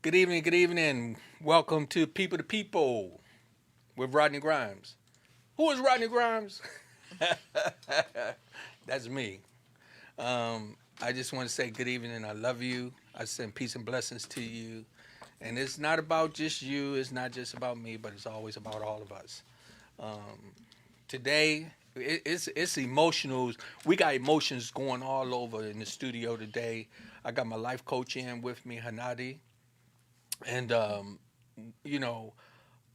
Good evening, good evening. Welcome to People to People with Rodney Grimes. Who is Rodney Grimes? That's me. I just want to say good evening. I love you. I send peace and blessings to you. And it's not about just you, it's not just about me, but it's always about all of us. Um, Today, it's emotional. We got emotions going all over in the studio today. I got my life coach in with me, Hanadi. And you know,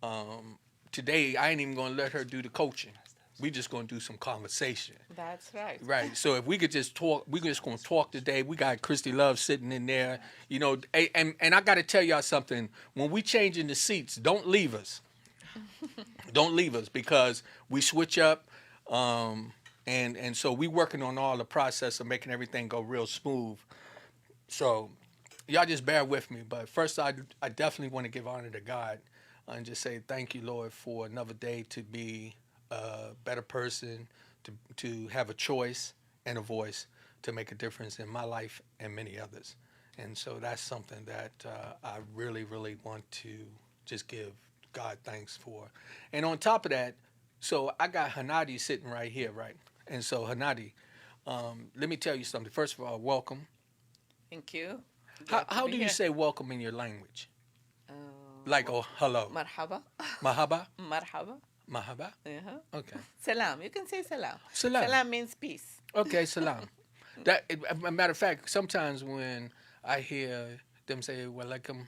um, today I ain't even gonna let her do the coaching. We just gonna do some conversation, That's right. right? So if we could just talk, we just gonna talk today. We got Christy Love sitting in there, and I got to tell y'all something. When we changing the seats, don't leave us. Don't leave us because we switch up, and so we working on all the process of making everything go real smooth. So y'all just bear with me. But first, I definitely want to give honor to God and just say thank you, Lord, for another day to be a better person, to have a choice and a voice to make a difference in my life and many others. And so that's something that I really, really want to just give God thanks for. And on top of that, so I got Hanadi sitting right here, right? And so Hanadi, let me tell you something. First of all, welcome. Thank you. How, Glad to how be do you here. say welcome in your language? Like, Uh, oh, hello. Marhaba. Mahaba? Marhaba. Mahaba? Uh-huh. Okay. Salam. You can say salam. Salam. Salam means peace. Okay, salam. A matter of fact, sometimes when I hear them say walaikum,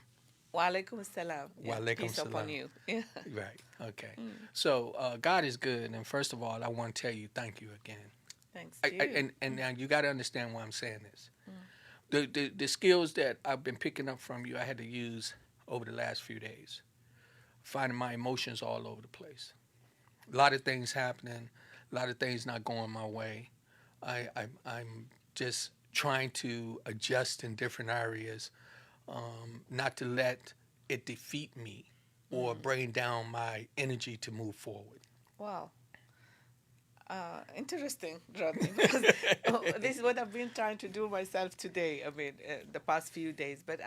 Wa alaikum salam. Yeah. walaikum Peace upon salam. you. Yeah. Right. Okay. Mm. So God is good, and first of all, I want to tell you thank you again. Thanks to you. And now you got to understand why I'm saying this. Mm. The skills that I've been picking up from you, I had to use over the last few days. Finding my emotions all over the place. A lot of things happening, a lot of things not going my way. I'm just trying to adjust in different areas, not to let it defeat me or Mm. bring down my energy to move forward. Wow. Interesting, Rodney, because this is what I've been trying to do myself today. I mean, the past few days. But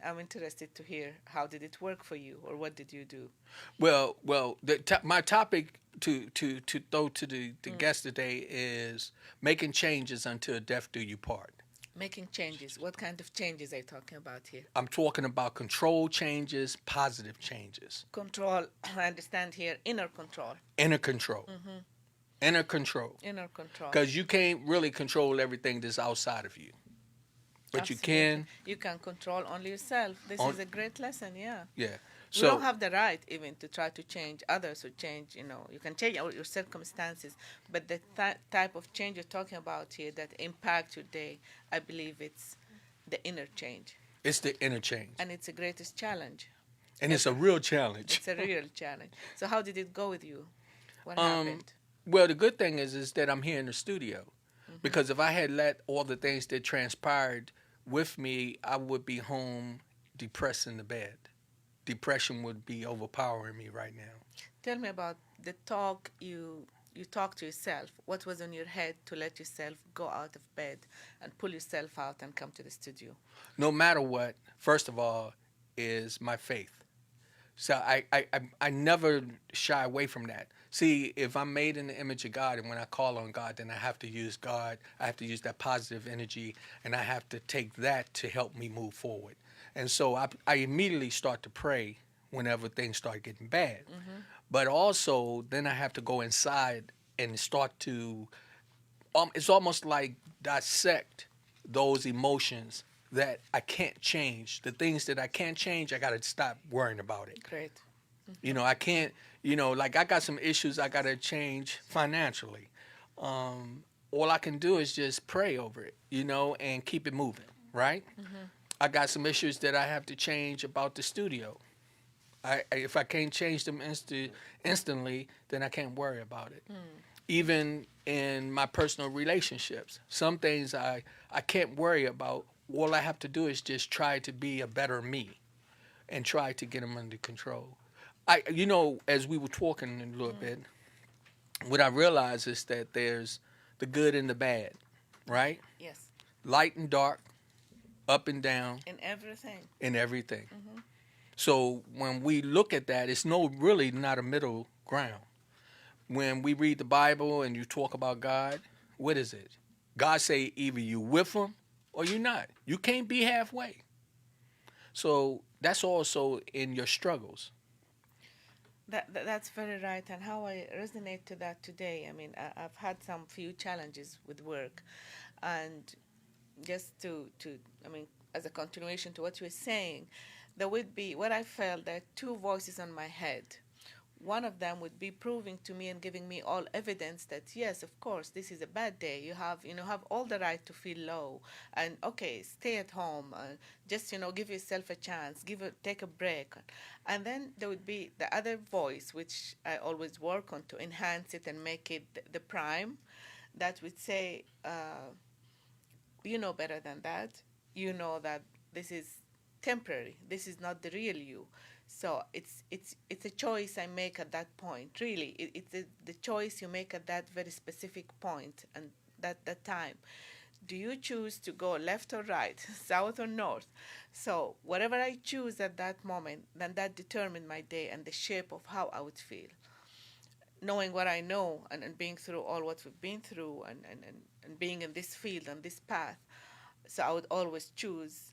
I'm interested to hear how did it work for you, or what did you do? Well, my topic to throw to the Mm. guest today is making changes until death do you part. Making changes. What kind of changes are you talking about here? I'm talking about control changes, positive changes, Control. I understand here. Inner control. inner control, Mm-hmm. inner control. Inner control. Because you can't really control everything that's outside of you, but you Absolutely. can You can control only yourself. This on is a great lesson. Yeah. yeah. We don't So have the right even to try to change others or change. You can change your circumstances, but the type of change you're talking about here that impact your day, I believe it's the inner change, it's the interchange, and it's the greatest challenge and it's a ever. real challenge. It's a real challenge. So how did it go with you? What um, happened? well, the good thing is that I'm here in the studio, Mm-hmm. because if I had let all the things that transpired with me, I would be home depressed in the bed. Depression would be overpowering me right now. Tell me about the talk you talk to yourself. What was on your head to let yourself go out of bed and pull yourself out and come to the studio? No matter what, first of all, is my faith. So I never shy away from that. See, if I'm made in the image of God and when I call on God, then I have to use God. I have to use that positive energy and I have to take that to help me move forward. And so I immediately start to pray whenever things start getting bad. Mm-hmm. But also, then I have to go inside and start to, it's almost like dissect those emotions that I can't change. The things that I can't change, I got to stop worrying about it. Great. I can't, like I got some issues I got to change financially. All I can do is just pray over it, and keep it moving, right? Mm-hmm. I got some issues that I have to change about the studio. If I can't change them instantly, then I can't worry about it. Mm. Even in my personal relationships, some things I can't worry about. All I have to do is just try to be a better me and try to get them under control. As we were talking a little Mm. bit, what I realize is that there's the good and the bad, right? Yes. Light and dark, up and down, In everything. in everything. Hmm. So when we look at that, it's no really not a middle ground. When we read the Bible and you talk about God, what is it? God say either you with him or you not. You can't be halfway. So that's also in your struggles. That's very right, and how I resonate to that today. I mean, I've had some few challenges with work, and just to I mean, as a continuation to what you were saying, there would be what I felt there are two voices on my head. One of them would be proving to me and giving me all evidence that yes, of course, this is a bad day. You have all the right to feel low, and okay, stay at home. Just give yourself a chance. Take a break, and then there would be the other voice, which I always work on to enhance it and make it the prime, that would say, you know better than that. You know that this is temporary. This is not the real you. So it's a choice I make at that point. Really, it's the choice you make at that very specific point and that time. Do you choose to go left or right, south or north? So whatever I choose at that moment, then that determined my day and the shape of how I would feel. Knowing what I know and being through all what we've been through and being in this field and this path, so I would always choose.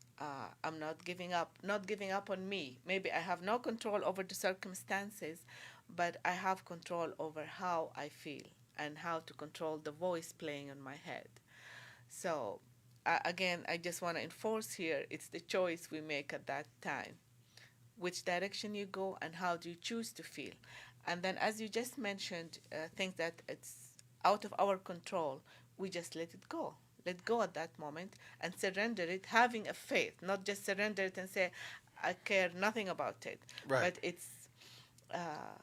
I'm not giving up on me. Maybe I have no control over the circumstances, but I have control over how I feel and how to control the voice playing in my head. So, again, I just want to enforce here it's the choice we make at that time, which direction you go and how do you choose to feel. And then, as you just mentioned, things that it's out of our control, we just let it go. Let go at that moment and surrender it, having a faith, not just surrender it and say, I care nothing about it. Right. But it's, uh,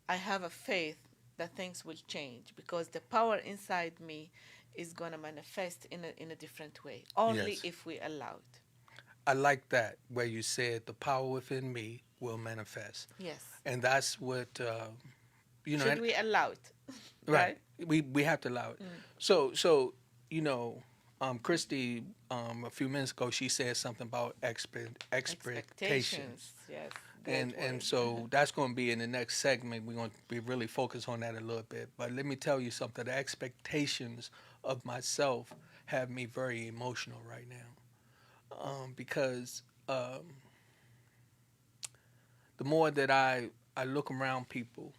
I have a faith that things will change because the power inside me is going to manifest in a different way, only Yes. if we allow it. I like that where you said the power within me will manifest. Yes. And that's what Should we allow it? right. Right? We have to allow it. Mm. So you know, Christy, a few minutes ago, she said something about expectations, Yes. and Great and word. so that's going to be in the next segment. We're going to be really focused on that a little bit. But let me tell you something: the expectations of myself have me very emotional right now, because the more that I look around people,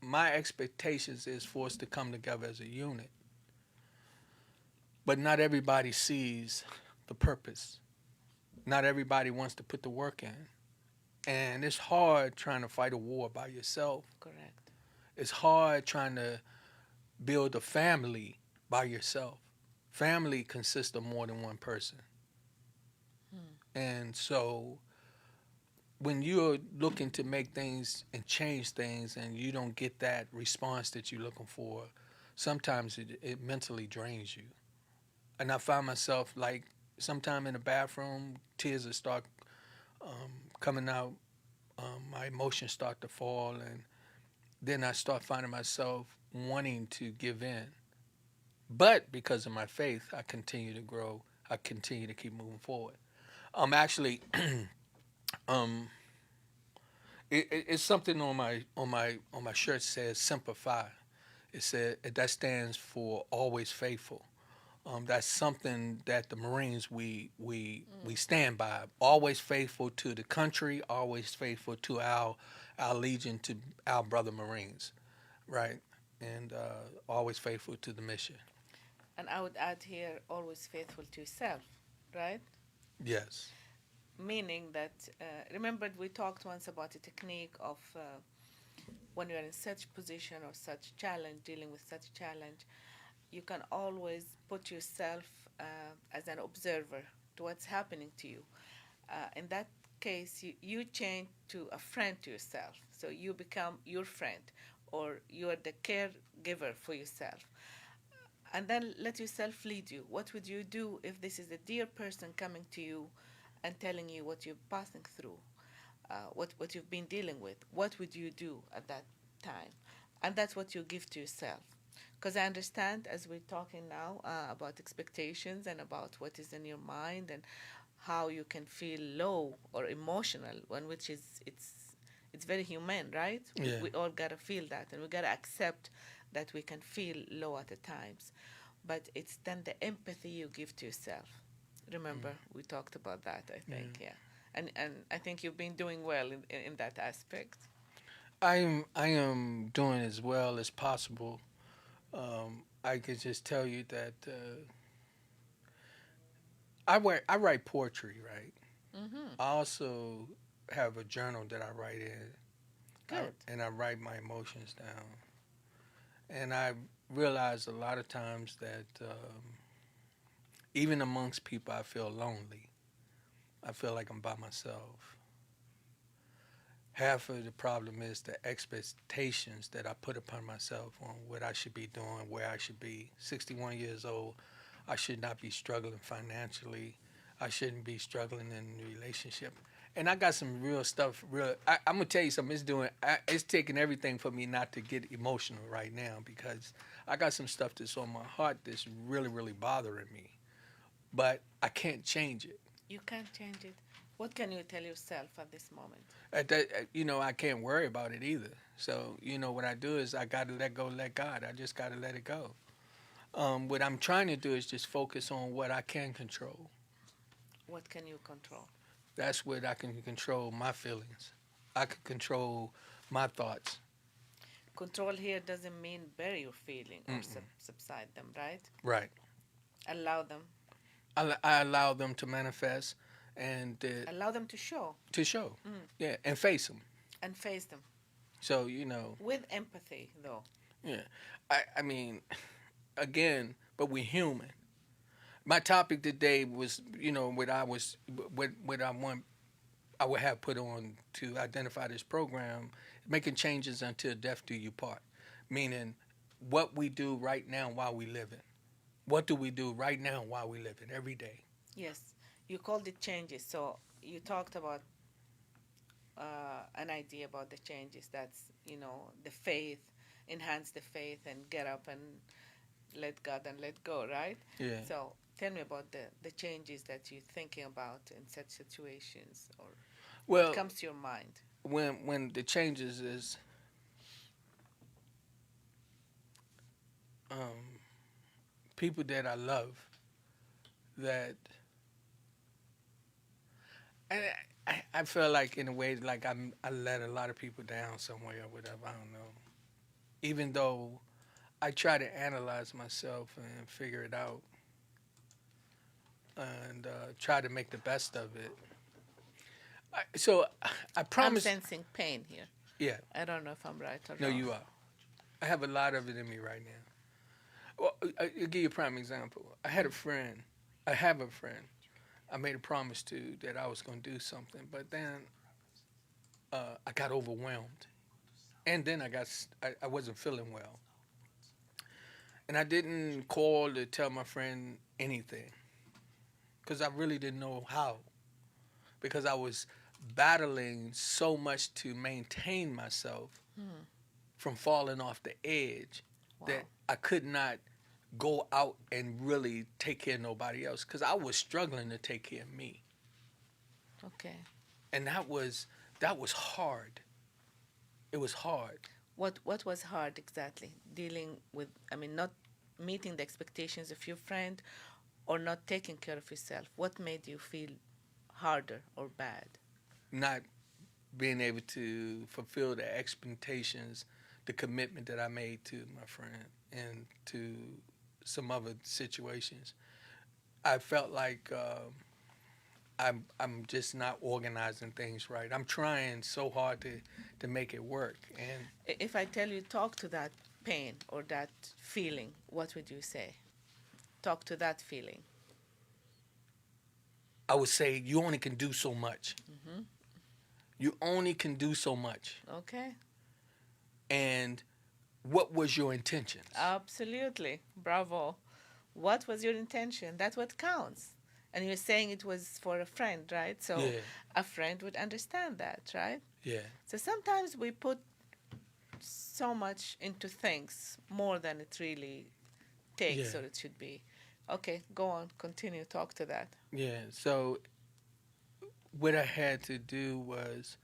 my expectations is for us to come together as a unit. But not everybody sees the purpose. Not everybody wants to put the work in. And it's hard trying to fight a war by yourself. Correct. It's hard trying to build a family by yourself. Family consists of more than one person. Hmm. And so when you're looking to make things and change things and you don't get that response that you're looking for, sometimes it mentally drains you. And I find myself like sometime in the bathroom, tears will start coming out. My emotions start to fall, and then I start finding myself wanting to give in. But because of my faith, I continue to grow. I continue to keep moving forward. Actually, um, it's something on my shirt says "Simplify." It said that stands for always faithful. That's something that the Marines we stand by. Always faithful to the country. Always faithful to our legion, to our brother Marines, right? And always faithful to the mission. And I would add here, always faithful to yourself, right? Yes. Meaning that, remember we talked once about the technique of when you're in such position or such challenge, dealing with such challenge, you can always put yourself as an observer to what's happening to you. In that case, you change to a friend to yourself. So you become your friend, or you are the caregiver for yourself. And then let yourself lead you. What would you do if this is a dear person coming to you and telling you what you're passing through, what you've been dealing with? What would you do at that time? And that's what you give to yourself. Because I understand as we're talking now about expectations and about what is in your mind and how you can feel low or emotional, one which is it's very human, right? Yeah. We all gotta feel that, and we gotta accept that we can feel low at the times. But it's then the empathy you give to yourself. Remember, we talked about that, I think, yeah. And I think you've been doing well in that aspect. I am doing as well as possible. I could just tell you that I write poetry, right? Mm-hmm. I also have a journal that I write in, Good. and I write my emotions down. And I realize a lot of times that even amongst people, I feel lonely. I feel like I'm by myself. Half of the problem is the expectations that I put upon myself on what I should be doing, where I should be. 61 years old, I should not be struggling financially. I shouldn't be struggling in a relationship. And I got some real stuff. I'm gonna tell you something. It's taking everything for me not to get emotional right now because I got some stuff that's on my heart that's really, really bothering me. But I can't change it. You can't change it. What can you tell yourself at this moment? I can't worry about it either. So, what I do is I got to let go, let God. I just got to let it go. What I'm trying to do is just focus on what I can control. What can you control? That's what I can control my feelings. I can control my thoughts. Control here doesn't mean bury your feeling or Mm-mm. subside them, right? Right. Allow them. I allow them to manifest and Allow them to show. to show. Mm. Yeah, and face them. And face them. So, With empathy, though. yeah. I mean, again, but we're human. My topic today was, what I would have put on to identify this program, making changes until death do you part, meaning what we do right now while we living. What do we do right now while we living every day? Yes. You called it changes. So you talked about an idea about the changes. That's, the faith, enhance the faith and get up and let God and let go, right? Yeah. So tell me about the changes that you're thinking about in such situations or what Well, comes to your mind. when the changes is people that I love that and I feel like in a way like I let a lot of people down somewhere or whatever. I don't know. Even though I try to analyze myself and figure it out and try to make the best of it. So I I'm promise. sensing pain here. Yeah. I don't know if I'm right or No, wrong. you are. I have a lot of it in me right now. Well, I'll give you a prime example. I have a friend. I made a promise to that I was going to do something, but then I got overwhelmed, and then I wasn't feeling well, and I didn't call to tell my friend anything because I really didn't know how, because I was battling so much to maintain myself from falling off the edge that I could not go out and really take care of nobody else because I was struggling to take care of me. Okay. And that was hard. It was hard. What was hard exactly? Dealing with, not meeting the expectations of your friend or not taking care of yourself. What made you feel harder or bad? Not being able to fulfill the expectations, the commitment that I made to my friend and to some other situations. I felt like I'm just not organizing things right. I'm trying so hard to make it work. And If I tell you talk to that pain or that feeling, what would you say? Talk to that feeling. I would say you only can do so much. Mm-hmm. You only can do so much. Okay. And what was your intentions? Absolutely. Bravo. What was your intention? That's what counts. And you're saying it was for a friend, right? So Yeah. a friend would understand that, right? Yeah. So sometimes we put so much into things more than it really takes Yeah. or it should be. Okay, go on, continue, talk to that. Yeah. So what I had to do was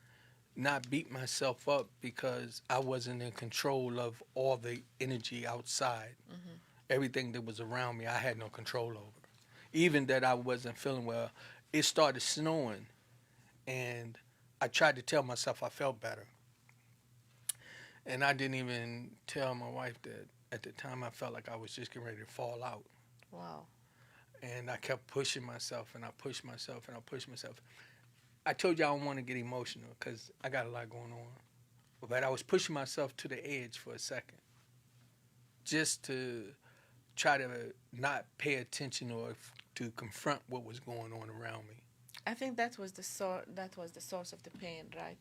not beat myself up because I wasn't in control of all the energy outside. Hmm. Everything that was around me, I had no control over. Even that I wasn't feeling well, it started snowing, and I tried to tell myself I felt better. And I didn't even tell my wife that at the time I felt like I was just getting ready to fall out. Wow. And I kept pushing myself, and I pushed myself, and I pushed myself. I told you I don't want to get emotional because I got a lot going on. But I was pushing myself to the edge for a second just to try to not pay attention or to confront what was going on around me. I think that was the source of the pain, right?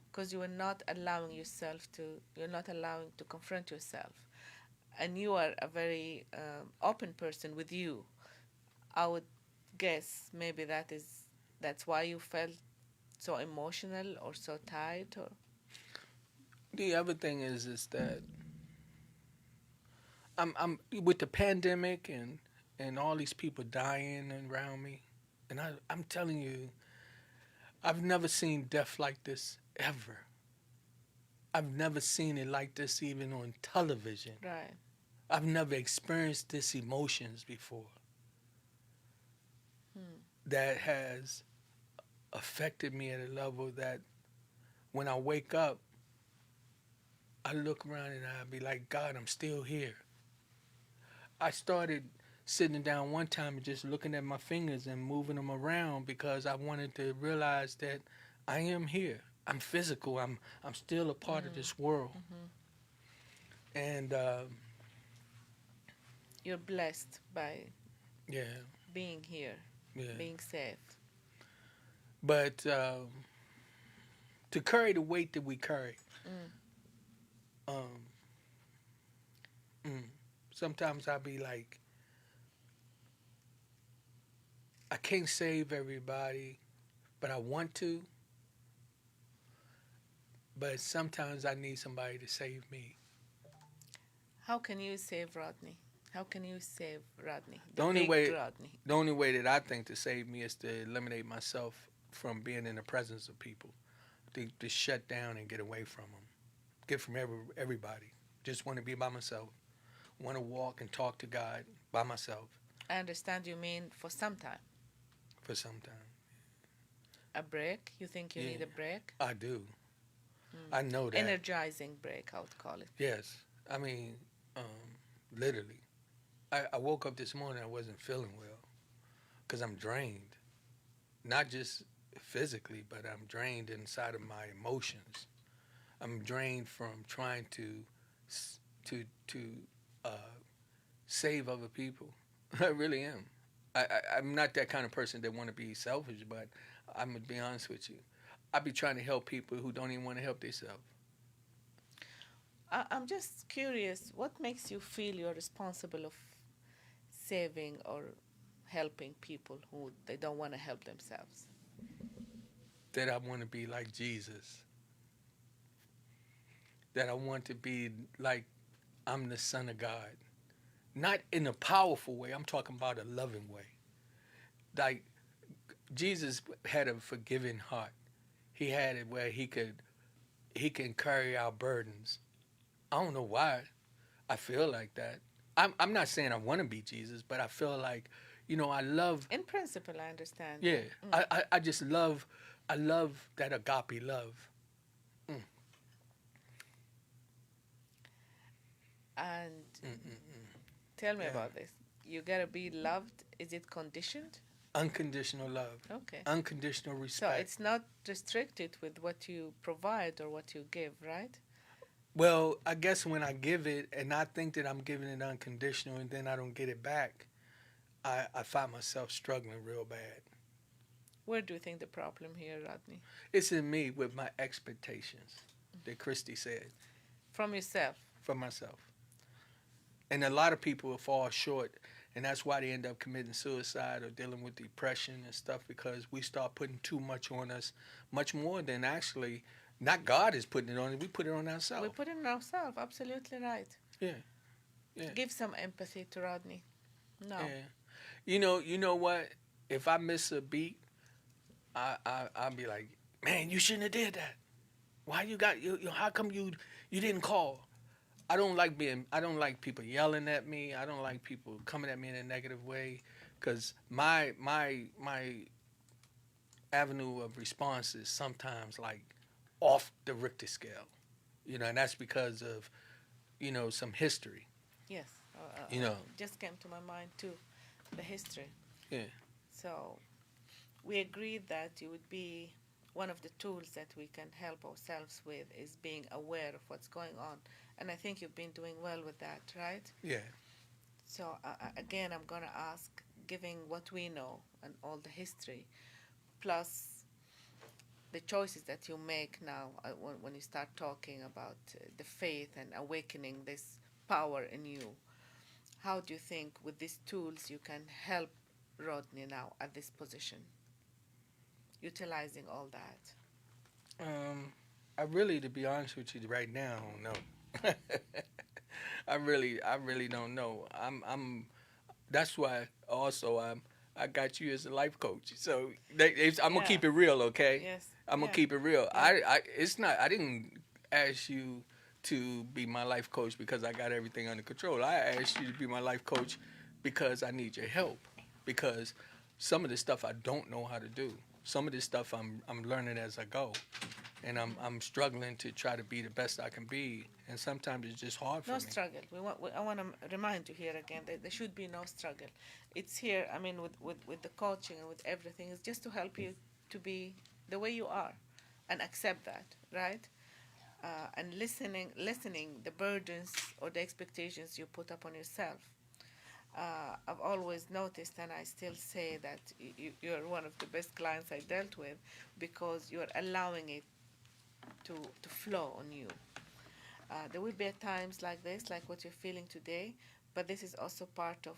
Because you were not allowing yourself to, you're not allowing to confront yourself. And you are a very open person with you. I would guess maybe that's why you felt so emotional or so tired or The other thing is that I'm with the pandemic and all these people dying around me, and I'm telling you, I've never seen death like this ever. I've never seen it like this even on television. right. I've never experienced this emotions before Hmm. that has affected me at a level that when I wake up, I look around and I be like, God, I'm still here. I started sitting down one time and just looking at my fingers and moving them around because I wanted to realize that I am here. I'm physical. I'm still a part of Mm. this world. Hmm. And You're blessed by yeah, being here, yeah. being safe. But to carry the weight that we carry, Mm. um, mm, sometimes I'll be like, I can't save everybody, but I want to. But sometimes I need somebody to save me. How can you save Rodney? How can you save Rodney, The the only big way, Rodney? the only way that I think to save me is to eliminate myself from being in the presence of people, to shut down and get away from them, get from everybody. Just want to be by myself. Want to walk and talk to God by myself I understand you mean for some time. for some time. A break? You think you need Yeah, a break? I do. Mm. I know that. Energizing break, I would call it. Yes. I mean, literally. I woke up this morning, I wasn't feeling well because I'm drained. Not just physically, but I'm drained inside of my emotions. I'm drained from trying to to save other people. I really am. I'm not that kind of person that want to be selfish, but I'm gonna be honest with you. I be trying to help people who don't even want to help themselves. I'm just curious, what makes you feel you're responsible of saving or helping people who they don't want to help themselves? That I want to be like Jesus. That I want to be like I'm the Son of God. Not in a powerful way. I'm talking about a loving way. Like Jesus had a forgiving heart. He had it where he can carry our burdens. I don't know why I feel like that. I'm not saying I want to be Jesus, but I feel like, I love, In principle, I understand. yeah, Mm. I just love, I love that agape love. Mm, And mm, mm, mm. tell me Yeah. about this. You gotta be loved. Is it conditioned? Unconditional love, Okay. unconditional So respect. it's not restricted with what you provide or what you give, right? Well, I guess when I give it and I think that I'm giving it unconditional and then I don't get it back, I find myself struggling real bad. Where do you think the problem here, Rodney? It's in me with my expectations that Christy said From yourself. for myself. And a lot of people will fall short, and that's why they end up committing suicide or dealing with depression and stuff because we start putting too much on us, much more than actually Not God is putting it on it. We put it on We ourselves. put it in ourselves. Absolutely right. Yeah, yeah, Give some empathy to Rodney. No. yeah. You know what? If I miss a beat, I'll be like, man, you shouldn't have did that. Why you got you how come you didn't call? I don't like people yelling at me. I don't like people coming at me in a negative way, because my avenue of response is sometimes like off the Richter scale, and that's because of some history, Yes. you know. Just came to my mind too, the history. Yeah, So we agreed that it would be one of the tools that we can help ourselves with is being aware of what's going on. And I think you've been doing well with that, right? yeah, So again, I'm going to ask, giving what we know and all the history, plus the choices that you make now when you start talking about the faith and awakening this power in you, how do you think with these tools you can help Rodney now at this position, utilizing all that? I really, to be honest with you, right now, I don't know. I really don't know. That's why also I got you as a life coach. So I'm gonna Yeah. keep it real, okay? Yes. I'm gonna Yeah. keep it real. Yeah. It's not. I didn't ask you to be my life coach because I got everything under control. I asked you to be my life coach because I need your help. Because some of this stuff I don't know how to do. Some of this stuff I'm learning as I go, and I'm struggling to try to be the best I can be. And sometimes it's just hard for No me. struggle. I want to remind you here again that there should be no struggle. It's here, I mean, with the coaching and with everything, it's just to help you to be the way you are and accept that, right? And listening the burdens or the expectations you put upon yourself. I've always noticed, and I still say that you're one of the best clients I dealt with because you're allowing it to flow on you. There will be times like this, like what you're feeling today, but this is also part of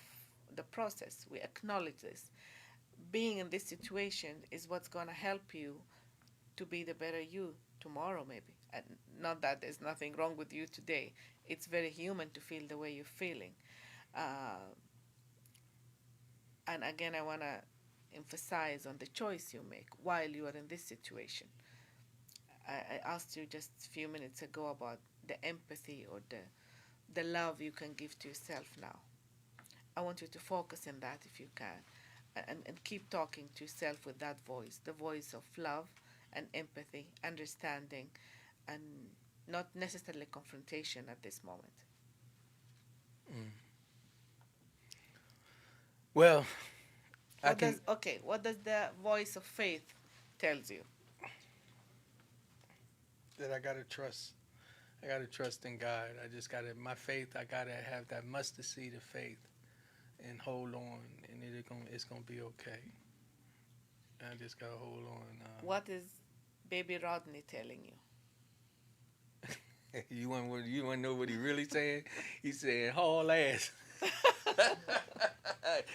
the process. We acknowledge this. Being in this situation is what's going to help you to be the better you tomorrow, maybe. And not that there's nothing wrong with you today. It's very human to feel the way you're feeling. Uh, and again, I want to emphasize on the choice you make while you are in this situation. I asked you just a few minutes ago about the empathy or the love you can give to yourself now. I want you to focus on that if you can, and keep talking to yourself with that voice, the voice of love and empathy, understanding, and not necessarily confrontation at this moment. Mm. Well, What does the voice of faith tells you? that I gotta trust. I gotta trust in God. I just gotta my faith. I gotta have that mustard seed of faith and hold on, and it's gonna be okay. I just gotta hold on. What is baby Rodney telling you? You want to know what he really saying? He's saying haul ass.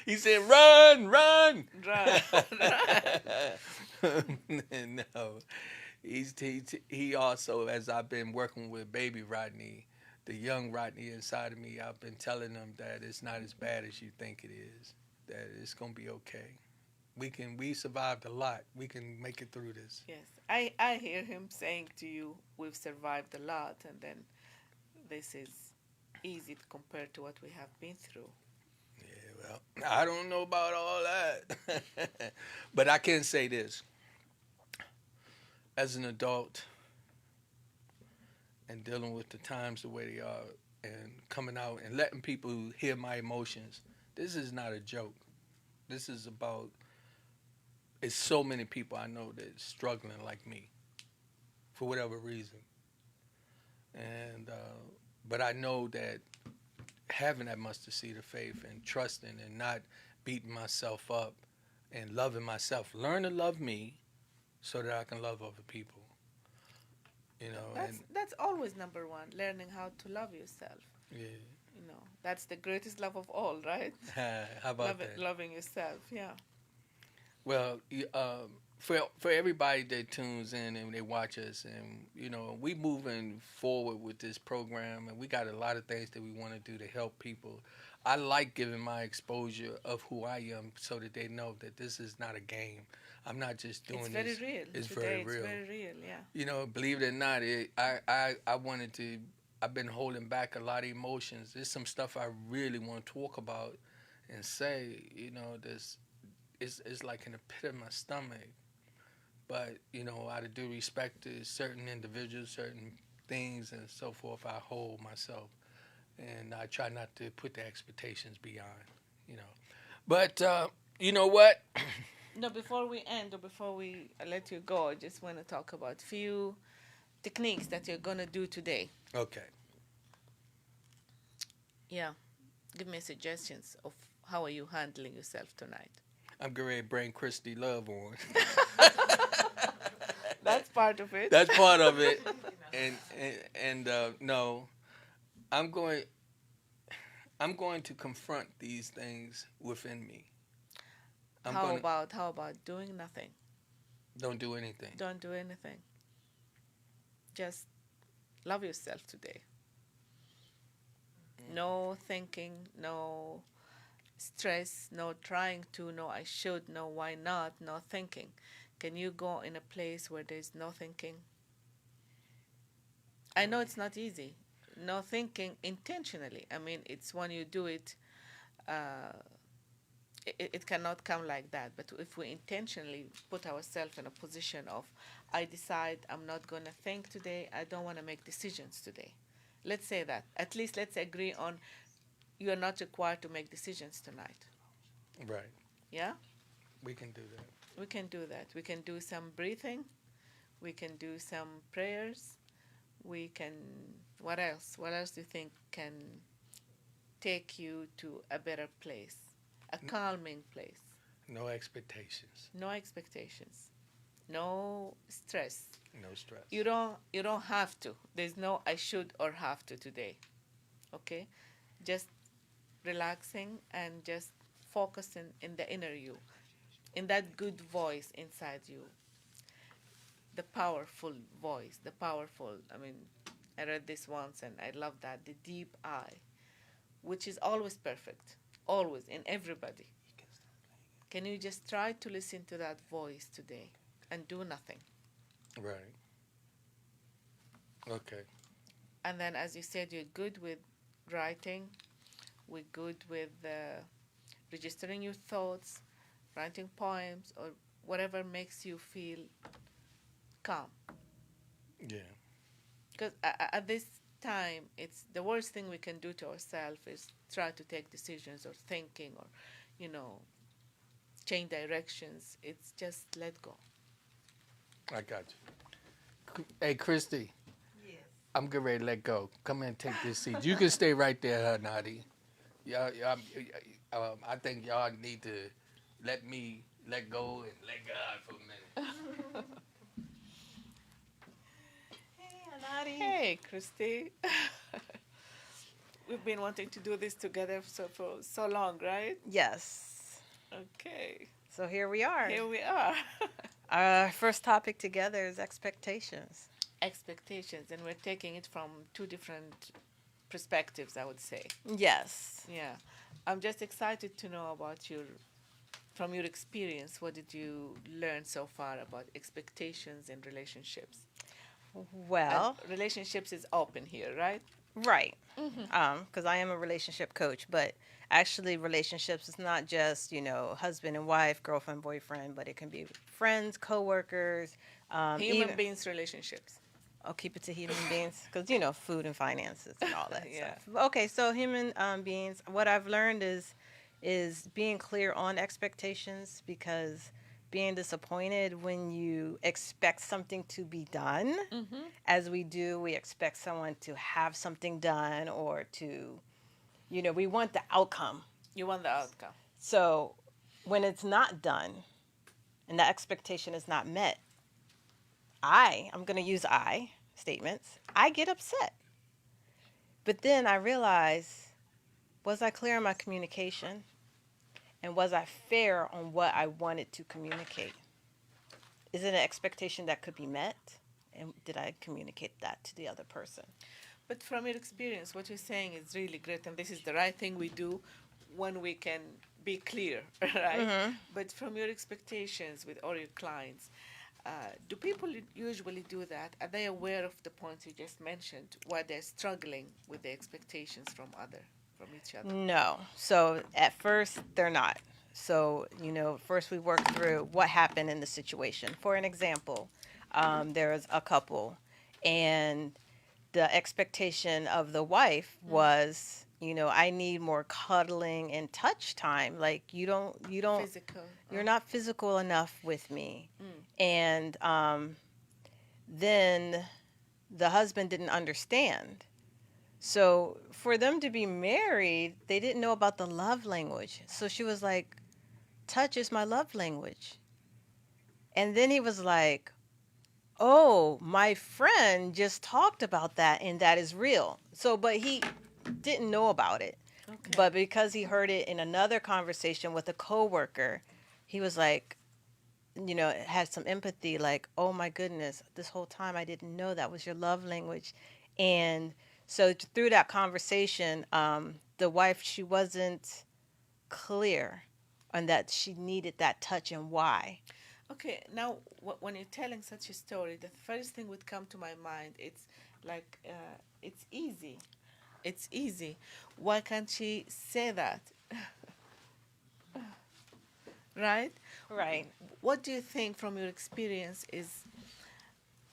He said run, run. Right. No, he also, as I've been working with baby Rodney, the young Rodney inside of me, I've been telling them that it's not as bad as you think it is. That it's gonna be okay. We survived a lot. We can make it through this. Yes, I hear him saying to you, we've survived a lot, and then this is easy compared to what we have been through. Yeah, well, I don't know about all that. But I can say this. As an adult and dealing with the times the way they are and coming out and letting people hear my emotions, this is not a joke. This is about, it's so many people I know that's struggling like me for whatever reason. And, but I know that having that mustard seed of faith and trusting and not beating myself up and loving myself, learn to love me so that I can love other people. That's always number one, learning how to love yourself. Yeah. That's the greatest love of all, right? How about that? Loving yourself, yeah. Well, for everybody that tunes in and they watch us, and we moving forward with this program, and we got a lot of things that we want to do to help people. I like giving my exposure of who I am so that they know that this is not a game. I'm not just doing It's very this. real. It's very Today it's real. very real, yeah. Believe it or not, I wanted to. I've been holding back a lot of emotions. There's some stuff I really want to talk about and say. This it's like in the pit of my stomach. But out of due respect to certain individuals, certain things, and so forth, I hold myself, and I try not to put the expectations beyond. You know, but you know what? No, before we end or before we let you go, I just want to talk about few techniques that you're going to do today. Okay. Yeah. Give me suggestions of how are you handling yourself tonight. I'm getting ready to bring Christy Love on. That's part of it. That's part of it. And no, I'm going. I'm going to confront these things within me. How about doing nothing? Don't do anything. Don't do anything. Just love yourself today. No thinking, no stress, no trying to, no I should, no why not, no thinking. Can you go in a place where there's no thinking? I know it's not easy. No thinking intentionally. I mean, it's when you do it, it cannot come like that. But if we intentionally put ourselves in a position of, I decide I'm not going to think today, I don't want to make decisions today. Let's say that. At least let's agree on you are not required to make decisions tonight. Right. Yeah? We can do that. We can do that. We can do some breathing. We can do some prayers. We can, what else? What else do you think can take you to a better place, a calming place? No expectations. No expectations. No stress. No stress. You don't have to. There's no I should or have to today. Okay? Just relaxing and just focusing in the inner you, in that good voice inside you. The powerful voice, I mean, I read this once and I love that. The deep I, which is always perfect, always, in everybody. Can you just try to listen to that voice today and do nothing? Right. Okay. And then, as you said, you're good with writing, we're good with registering your thoughts, writing poems, or whatever makes you feel calm. Yeah. Because at this time, it's the worst thing we can do to ourselves is try to take decisions or thinking or, change directions. It's just let go. I got you. Hey, Christy. Yes. I'm getting ready to let go. Come in and take this seat. You can stay right there, Hanadi. I think y'all need to let me let go and let God for a minute. Hey, Hanadi. Hey, Christy. We've been wanting to do this together for so long, right? Yes. Okay. So here we are. Here we are. Our first topic together is expectations. Expectations, and we're taking it from two different perspectives, I would say. Yes. Yeah. I'm just excited to know about from your experience, what did you learn so far about expectations in relationships? Well, And relationships is open here, right? right. Because I am a relationship coach, but actually relationships is not just, husband and wife, girlfriend, boyfriend, but it can be friends, coworkers, Human beings relationships. I'll keep it to human beings because, food and finances and all that Yeah. stuff. Okay, so human beings, what I've learned is being clear on expectations, because being disappointed when you expect something to be done, as we do, we expect someone to have something done or to, we want the outcome. You want the outcome. So when it's not done and the expectation is not met, I'm going to use I statements. I get upset. But then I realize, was I clear in my communication? And was I fair on what I wanted to communicate? is it an expectation that could be met? And did I communicate that to the other person? But from your experience, what you're saying is really great, and this is the right thing we do when we can be clear, right? But from your expectations with all your clients, do people usually do that? Are they aware of the points you just mentioned, why they're struggling with the expectations from each other? No. So at first, they're not. So, first we work through what happened in the situation. For an example, there was a couple, and the expectation of the wife was, I need more cuddling and touch time. Like you don't, Physical. you're not physical enough with me. And then the husband didn't understand. So for them to be married, they didn't know about the love language. So she was like, touch is my love language. And then he was like, oh, my friend just talked about that and that is real. So, but he didn't know about it. Okay. But because he heard it in another conversation with a coworker, he was like, had some empathy, like, oh my goodness, this whole time I didn't know that was your love language. And so through that conversation, the wife, she wasn't clear on that she needed that touch and why. Okay, now when you're telling such a story, the first thing would come to my mind. It's like it's easy. It's easy. Why can't she say that? Right? Right. What do you think, from your experience, is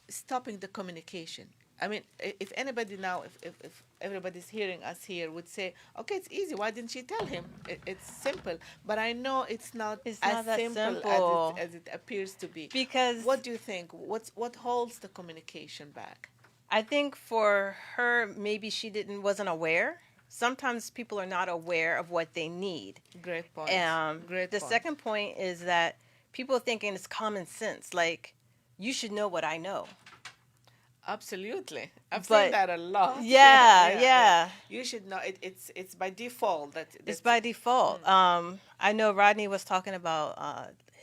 stopping the communication? I mean, if anybody now, if everybody's hearing us here, would say, okay, it's easy. Why didn't she tell him? It's simple. But I know it's not It's as not that simple, simple. as it appears to be. Because What do you think? What holds the communication back? I think for her, maybe wasn't aware. Sometimes people are not aware of what they need. Great point. Great The point. second point is that people thinking it's common sense. Like, you should know what I know. Absolutely, I've But- seen that a lot. Yeah. You should know. It's by default that It's by default. I know Rodney was talking about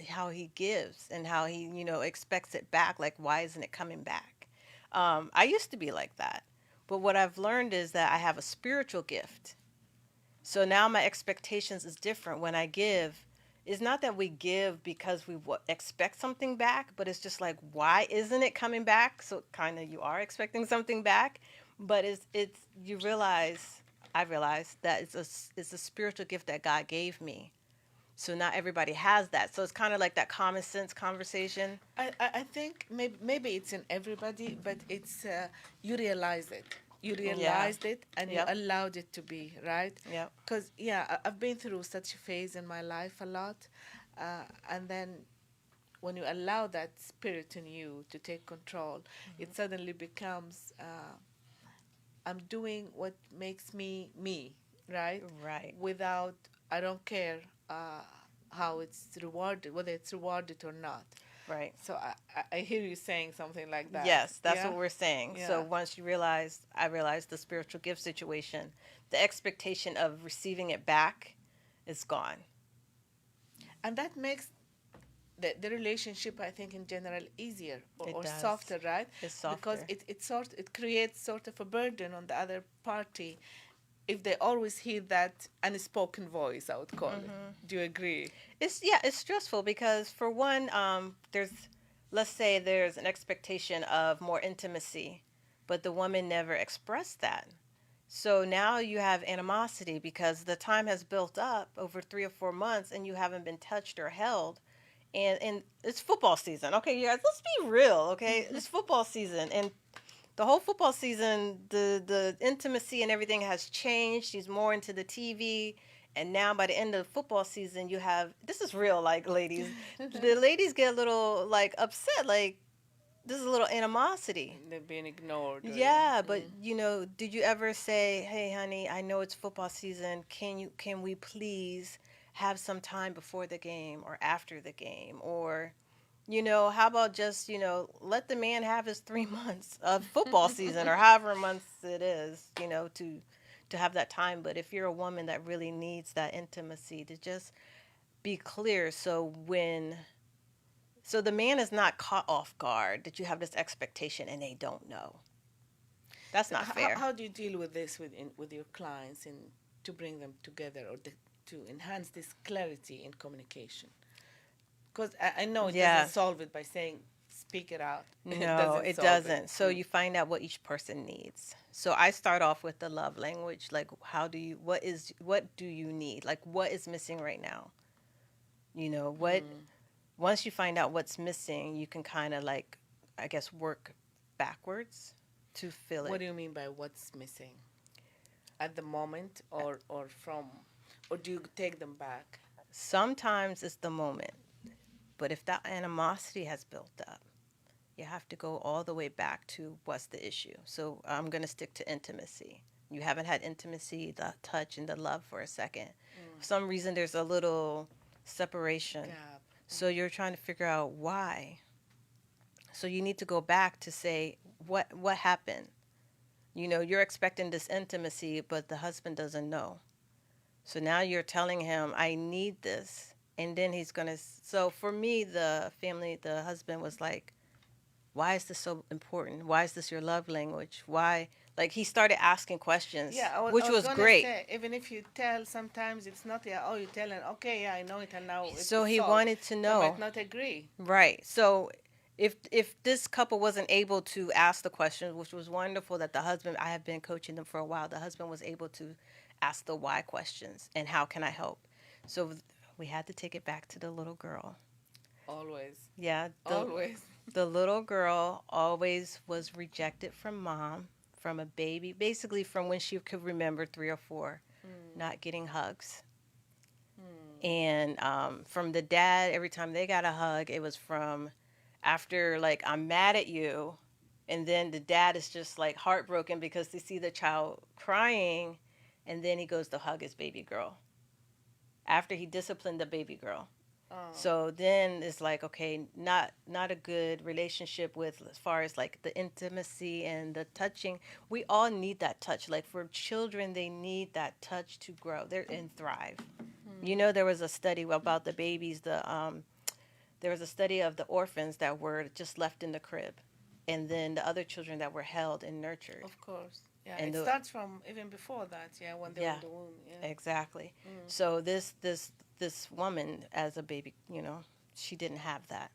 how he gives and how he, expects it back. Like, why isn't it coming back? I used to be like that. But what I've learned is that I have a spiritual gift. So now my expectations is different when I give. It's not that we give because we expect something back, but it's just like, why isn't it coming back? So kind of you are expecting something back, but I realize that it's a spiritual gift that God gave me. So not everybody has that. So it's kind of like that common sense conversation. I think maybe it's in everybody, but it's you realize it. You realized it and Yep. you allowed it to be, right? Yep. Because, I've been through such a phase in my life a lot. And then when you allow that spirit in you to take control, it suddenly becomes I'm doing what makes me me, right? Right. Without, I don't care how it's rewarded, whether it's rewarded or not. Right. So I hear you saying something like that. Yes, that's Yeah? what we're saying. Yeah. So once I realized the spiritual gift situation, the expectation of receiving it back is gone. And that makes the relationship, I think, in general, easier It or does. softer, right? It's softer. Because it creates sort of a burden on the other party if they always hear that unspoken voice, I would call it. Do you agree? It's stressful because for one, let's say there's an expectation of more intimacy, but the woman never expressed that. So now you have animosity because the time has built up over 3 or 4 months and you haven't been touched or held. And it's football season. Okay, you guys, let's be real, okay? It's football season. And the whole football season, the intimacy and everything has changed. She's more into the TV. And now by the end of the football season, you have, this is real, like, ladies. The ladies get a little, like, upset, like, this is a little animosity. They're being ignored. Yeah, but, did you ever say, hey, honey, I know it's football season. Can we please have some time before the game or after the game? Or, how about just, let the man have his 3 months of football season or however months it is, to have that time. But if you're a woman that really needs that intimacy, to just be clear. So when So the man is not caught off guard that you have this expectation and they don't know. That's not fair. How do you deal with this with your clients and to bring them together or to enhance this clarity in communication? Because I know it Yeah. doesn't solve it by saying speak it out. No, it solve doesn't. So you find out what each person needs. So I start off with the love language, like what do you need? Like what is missing right now? What once you find out what's missing, you can kind of like I guess work backwards to fill it. What do you mean by what's missing? At the moment or do you take them back? Sometimes it's the moment. But if that animosity has built up, you have to go all the way back to what's the issue. So I'm going to stick to intimacy. You haven't had intimacy, the touch, and the love for a second. For some reason, there's a little separation. Gap. So you're trying to figure out why. So you need to go back to say, what happened? You're expecting this intimacy, but the husband doesn't know. So now you're telling him, I need this. And then he's going to, so for me, the husband was like, why is this so important? Why is this your love language? Why? Like he started asking questions, which was great. Say, even if you tell, sometimes it's not, you're telling, okay, yeah, I know it, and now it's so he solved. wanted to know. They might not agree. Right. So if this couple wasn't able to ask the questions, which was wonderful that the husband, I have been coaching them for a while, the husband was able to ask the why questions and how can I help? So we had to take it back to the little girl. Always. Yeah. Always. The little girl always was rejected from mom, from a baby, basically from when she could remember 3 or 4, not getting hugs. And from the dad, every time they got a hug, it was from after, like, I'm mad at you. And then the dad is just, like, heartbroken because they see the child crying. And then he goes to hug his baby girl after he disciplined the baby girl. Oh. So then it's like, okay, not a good relationship with as far as like the intimacy and the touching. We all need that touch. Like for children, they need that touch to grow and thrive. There was a study about the babies. There was a study of the orphans that were just left in the crib, and then the other children that were held and nurtured. Of course. Yeah, And it starts from even before that, when they were in the womb. Yeah. Exactly. So this woman, as a baby, she didn't have that.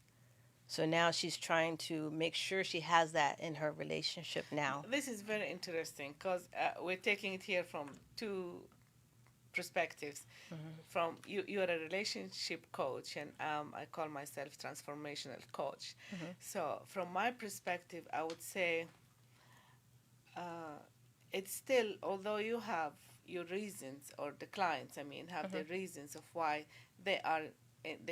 So now she's trying to make sure she has that in her relationship now. This is very interesting because we're taking it here from 2 perspectives. From you're a relationship coach, and I call myself transformational coach. So from my perspective, I would say it's still, although you have your reasons, or the clients, have the reasons of why they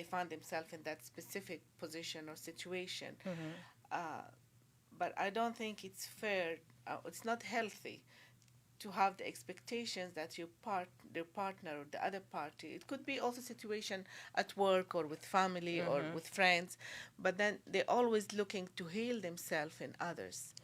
find themselves in that specific position or situation. But I don't think it's fair, it's not healthy to have the expectations that your partner or the other party, it could be also situation at work or with family or with friends, but then they're always looking to heal themselves and others.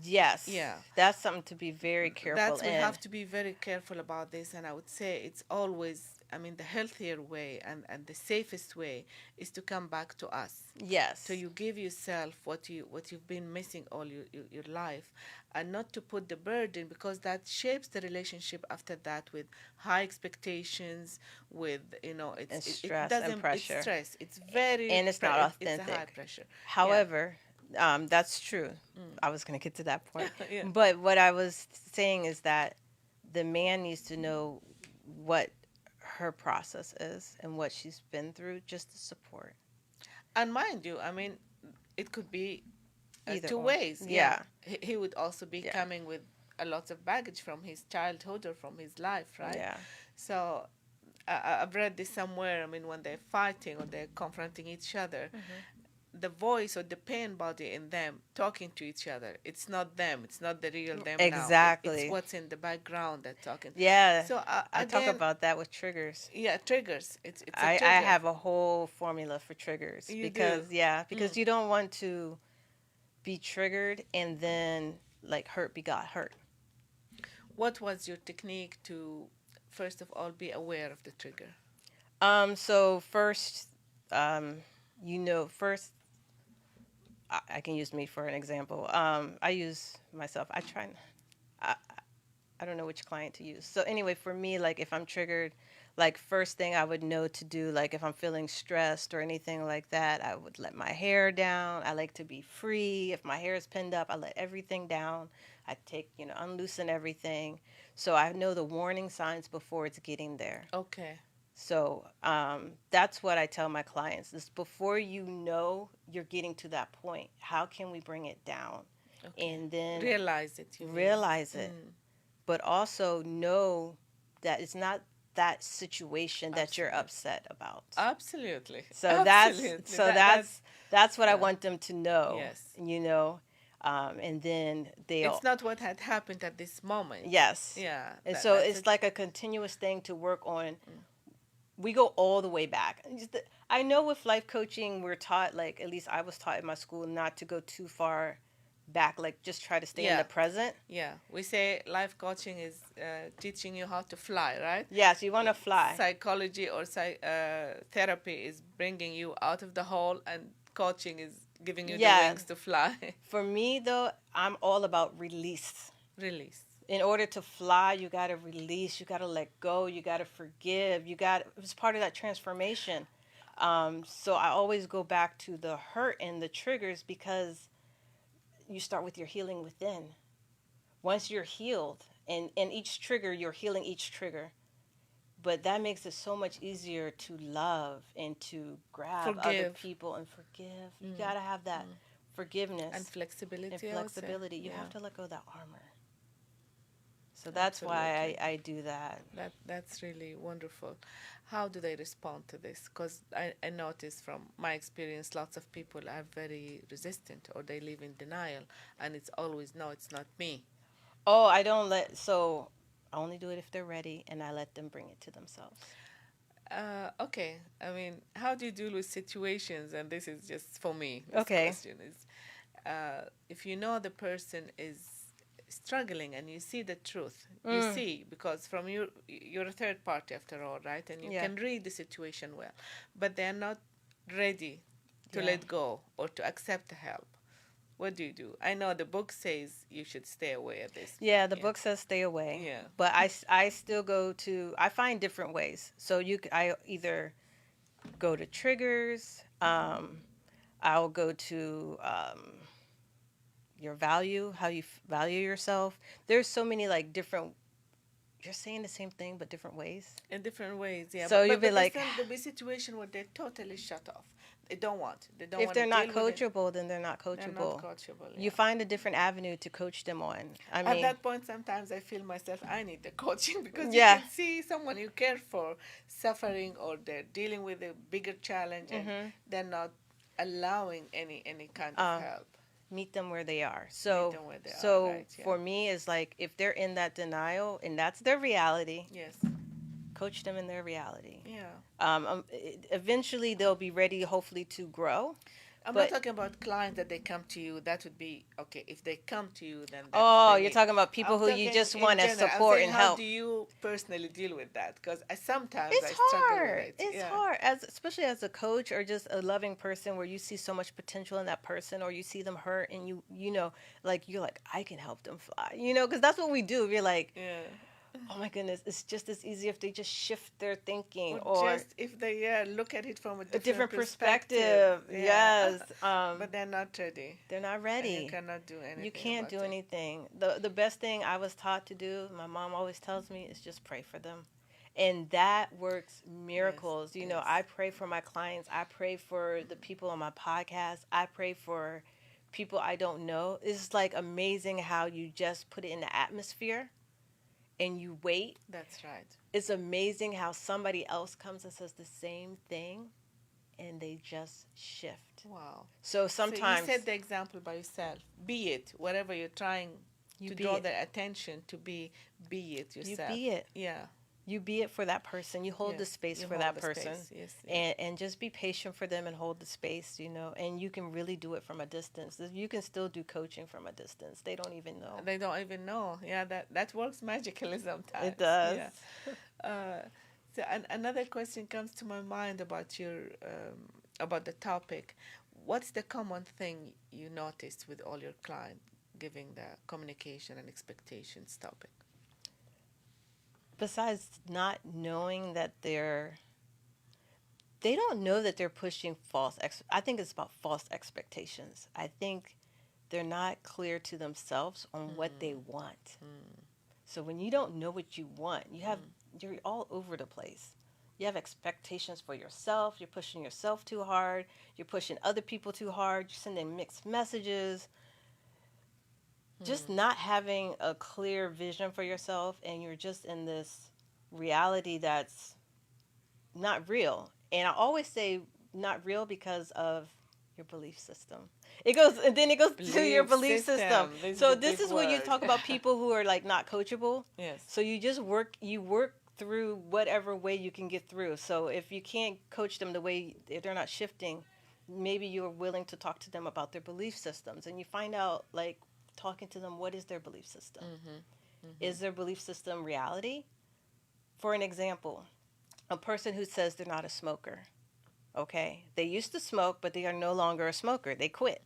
Yes. Yeah. That's something to be very careful We have to be very careful about this, and I would say it's always, the healthier way and the safest way is to come back to us. Yes. So you give yourself what you've been missing all your life, and not to put the burden, because that shapes the relationship after that with high expectations, with and stress and pressure. It's stress. It's very and it's not authentic. It's a high pressure. However, that's true. I was going to get to that point. Yeah. But what I was saying is that the man needs to know what her process is and what she's been through, just to support. And mind you, it could be Either 2 or. ways. Yeah. He would also be coming with a lot of baggage from his childhood or from his life, right? Yeah. So I've read this somewhere. When they're fighting or they're confronting each other, the voice or the pain body in them talking to each other, it's not them. It's not the real them. Exactly. Now. It's what's in the background that's talking. Yeah. So I talk about that with triggers. Yeah, triggers. It's a I trigger. have a whole formula for triggers. You because do? because you don't want to be triggered and then like hurt begot hurt. What was your technique to first of all be aware of the trigger? So first, first I can use me for an example. I use myself. I, I don't know which client to use. So anyway, for me, like if I'm triggered, like first thing I would know to do, like if I'm feeling stressed or anything like that, I would let my hair down. I like to be free. If my hair is pinned up, I let everything down. I take, unloosen everything. So I know the warning signs before it's getting there. Okay. So that's what I tell my clients is before you know you're getting to that point, how can we bring it down? Okay. And then Realize it. You mean. realize it, but also know that it's not that situation that you're upset about. Absolutely. So Absolutely. that's what I yeah. want them to know. Yes. And then they'll. It's not what had happened at this moment. Yes. Yeah. And so it's like a continuous thing to work on. We go all the way back. I know with life coaching, we're taught, like at least I was taught in my school, not to go too far back, like just try to stay in the present. Yeah, we say life coaching is teaching you how to fly, right? Yes, you want to fly. Psychology or therapy is bringing you out of the hole, and coaching is giving you the wings to fly. For me, though, I'm all about release. Release. In order to fly, you got to release, you got to let go, you got to forgive, it's part of that transformation. So I always go back to the hurt and the triggers because you start with your healing within. Once you're healed, and each trigger, you're healing each trigger. But that makes it so much easier to love and to grab other people and forgive. You got to have that forgiveness. And flexibility. You have to let go of that armor. So that's why I do that. That's really wonderful. How do they respond to this? Because I notice from my experience, lots of people are very resistant or they live in denial. And it's always, no, it's not me. Oh, I only do it if they're ready, and I let them bring it to themselves. Okay. I mean, how do you deal with situations? And this is just for me. Okay. Question is, if you know the person is struggling and you see the truth, you see, because from you're a third party after all, right? And you can read the situation well, but they're not ready to let go or to accept the help. What do you do? I know the book says you should stay away at this. Yeah, the book says stay away. Yeah. But I still I find different ways. So I either go to triggers, I'll go to your value, how you value yourself. There's so many like different, you're saying the same thing but different ways. In different ways, yeah. So you'll be like, there'll be a situation where they're totally shut off. They don't want. They don't. If they're not coachable, then they're not coachable. They're not coachable. Yeah. You find a different avenue to coach them on. I mean, at that point, sometimes I feel myself, I need the coaching because you can see someone you care for suffering or they're dealing with a bigger challenge and they're not allowing any kind of help. Meet them where they are. So for me, it's like if they're in that denial and that's their reality. Yes. Coach them in their reality. Yeah. Eventually, they'll be ready, hopefully, to grow. I'm not talking about clients that they come to you. That would be okay. If they come to you, then you're talking about people who you just want to support and help. How do you personally deal with that? Because sometimes I struggle with it. It's hard, especially as a coach or just a loving person, where you see so much potential in that person, or you see them hurt, and you're like, I can help them fly, because that's what we do. We're like, oh my goodness, it's just as easy if they just shift their thinking, or just if they look at it from a different perspective. Yes. But they're not ready. They're not ready. And you cannot do anything. You can't do anything. The best thing I was taught to do, my mom always tells me, is just pray for them. And that works miracles. Yes, I pray for my clients. I pray for the people on my podcast. I pray for people I don't know. It's like amazing how you just put it in the atmosphere and you wait. That's right. It's amazing how somebody else comes and says the same thing and they just shift. Wow. So sometimes... So you set the example by yourself. Be it, whatever you're trying to draw their attention to be it yourself. You be it. Yeah. You be it for that person. You hold the space for that person. Yes. And just be patient for them and hold the space, and you can really do it from a distance. You can still do coaching from a distance. They don't even know. They don't even know. Yeah, that works magically sometimes. It does. Yeah. So another question comes to my mind about about the topic. what's the common thing you noticed with all your clients giving the communication and expectations topic? Besides not knowing that they don't know that they're pushing I think it's about false expectations. I think they're not clear to themselves on what they want. So when you don't know what you want, you're all over the place. You have expectations for yourself. You're pushing yourself too hard. You're pushing other people too hard. You're sending mixed messages. Just not having a clear vision for yourself, and you're just in this reality that's not real. And I always say not real because of your belief system. It goes, and then it goes to your belief system. So this is when you talk about people who are like not coachable. Yes. So you work through whatever way you can get through. So if you can't coach them the way, if they're not shifting, maybe you're willing to talk to them about their belief systems, and you find out, like, talking to them, what is their belief system? Is their belief system reality? For an example, a person who says they're not a smoker. Okay, they used to smoke, but they are no longer a smoker. They quit.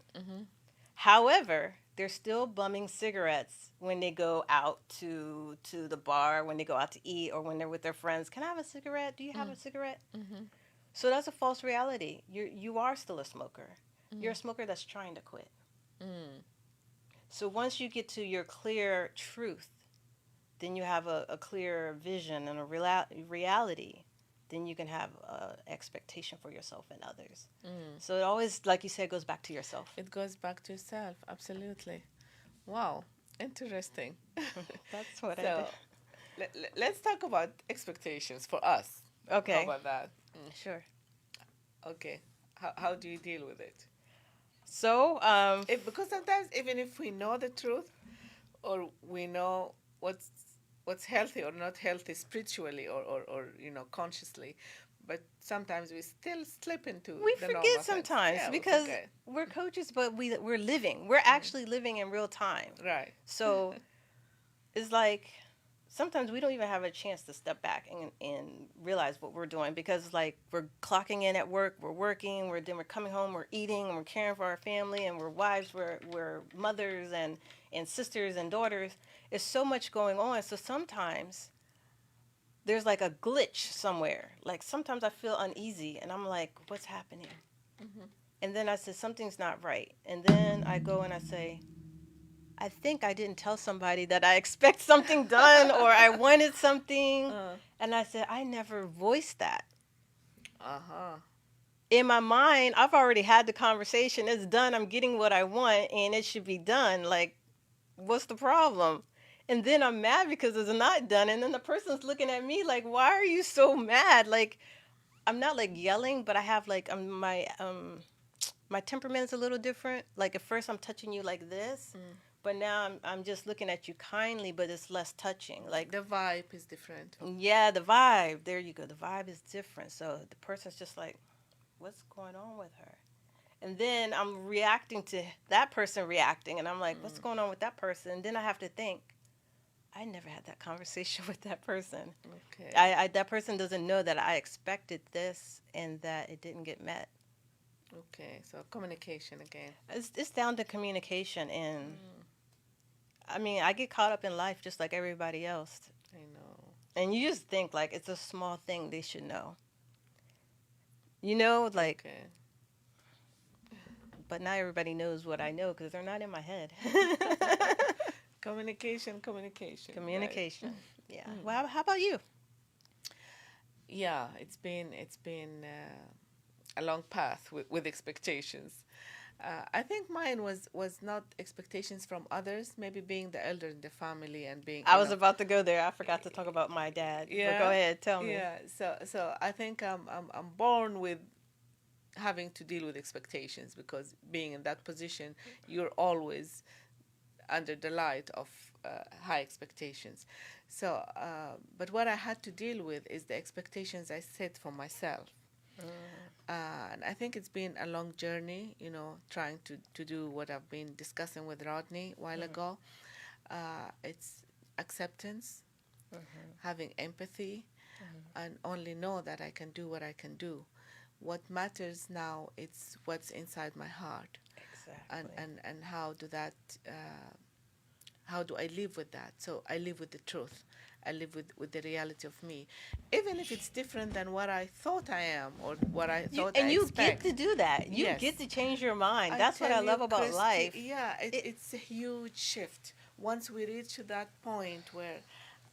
However, they're still bumming cigarettes when they go out to the bar, when they go out to eat, or when they're with their friends. Can I have a cigarette? Do you have a cigarette? So that's a false reality. You are still a smoker. You're a smoker that's trying to quit. So once you get to your clear truth, then you have a clear vision and a reality. Then you can have expectation for yourself and others. So it always, like you said, goes back to yourself. It goes back to yourself, absolutely. Wow, interesting. That's what So, let's talk about expectations for us. Okay. How about that? Sure. Okay. How do you deal with it? So, Because sometimes even if we know the truth, or we know what's healthy or not healthy spiritually or consciously, but sometimes we still slip into we the forget normal things. sometimes Yeah, we because forget. we're coaches, but we're living. We're actually living in real time. Right. So it's like sometimes we don't even have a chance to step back and realize what we're doing, because like we're clocking in at work, we're working, then we're coming home, we're eating, and we're caring for our family, and we're wives, we're mothers and sisters and daughters. There's so much going on. So sometimes there's like a glitch somewhere. Like sometimes I feel uneasy and I'm like, what's happening? And then I said, something's not right. And then I go and I say, I think I didn't tell somebody that I expect something done or I wanted something. And I said, I never voiced that. In my mind, I've already had the conversation. It's done. I'm getting what I want and it should be done. Like, what's the problem? And then I'm mad because it's not done. And then the person's looking at me like, why are you so mad? Like, I'm not like yelling, but I have like my temperament is a little different. Like at first I'm touching you like this, but now I'm just looking at you kindly, but it's less touching. Like The vibe is different. yeah, the vibe. There you go. The vibe is different. So the person's just like, what's going on with her? And then I'm reacting to that person reacting, and I'm like, what's going on with that person? And then I have to think, I never had that conversation with that person. Okay. I that person doesn't know that I expected this and that it didn't get met. Okay. So communication again. It's down to communication, and I mean, I get caught up in life just like everybody else. I know. And you just think like it's a small thing they should know. You know, like, Okay. but not everybody knows what I know because they're not in my head. Communication. Communication. Right. Yeah. Well, how about you? Yeah, it's been a long path with expectations. I think mine was not expectations from others. Maybe being the elder in the family and being. I was about to go there. I forgot to talk about my dad. Yeah. But go ahead, tell me. Yeah. So I think I'm born with having to deal with expectations, because being in that position, you're always under the light of high expectations. So, but what I had to deal with is the expectations I set for myself. And I think it's been a long journey, trying to do what I've been discussing with Rodney a while ago. It's acceptance, having empathy, and only know that I can do what I can do. What matters now, it's what's inside my heart, and Exactly. and how do I live with that? So I live with the truth. I live with the reality of me, even if it's different than what I thought I am or what I You thought I and you get expect. to do that. You Yes, get to change your mind. I That's what tell I you, love about Christy, life. yeah, It, it's a huge shift. Once we reach to that point where